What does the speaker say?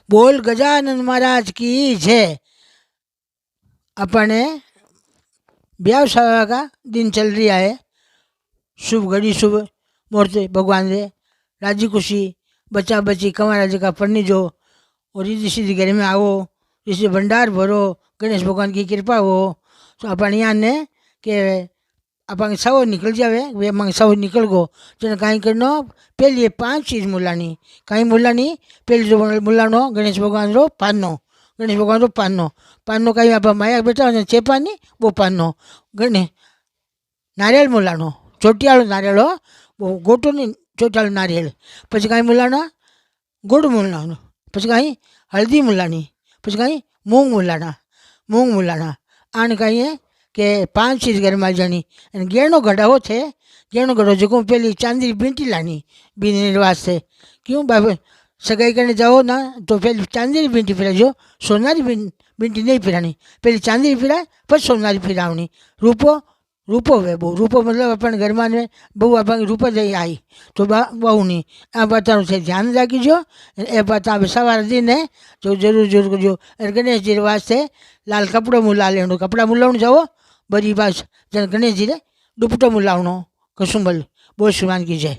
बोल गजानन महाराज की जय। अपने ब्याह सवा का दिन चल रहा है। शुभ घड़ी शुभ मुहूर्त भगवान रे राजी खुशी बच्चा बच्ची कमारा जगह पढ़नी जो और रिद्धि सीधी घर में आओ, इसे भंडार भरो, गणेश भगवान की कृपा हो। तो अपन यहाँ ने के अपन सौ निकल जावे, वे मंग सौ निकल गो जन कहीं करनो पहली 5 चीज मुलानी। कहीं मुलानी पहली जो मुलानो गणेश भगवान रो पानो, गणेश भगवान रो पानो। पानो कहीं आप माया बेटा चेपानी वो पानो गणेश नारियल मुलानो, ચોટિયાળો નારિયેળ બહુ ગોટો નહીં, ચોટિયાળું નારિયેળ. પછી કાંઈ મુલાના ગુડ મુલાનો, પછી કાંઈ હળદી મુલાની, પછી કાંઈ મૂંગ મુલાના આને કાંઈ કે 5 चीज घर में जानी। गेणो घड़ाओ थे, गेणो घड़ो जो पेली चांदी बींटी लानी बीने वास्ते। क्यों बाबा सगाई करने जाओ ना तो पहले चांदी की बींटी फिराजो, सोनारी बींटी नहीं फिरानी। पहले चांदी फिराए फिर सोनारी फिरावनी। रूपो रूपो वे बहू, रूपो मतलब अपन घर में बहू अपन रूप जई आई तो बहू नहीं आ बातों से ध्यान राखीजो। ए बात आप सवार दिन है तो जरूर जरूर करजो। गणेश जी वास्ते लाल कपड़ो मुला लेनो, कपड़ा मुलावण जाओ बड़ी बात जन गणेश जी ने दुपट्टो मुलावनो कसुंबल। बोल शिवान की जय।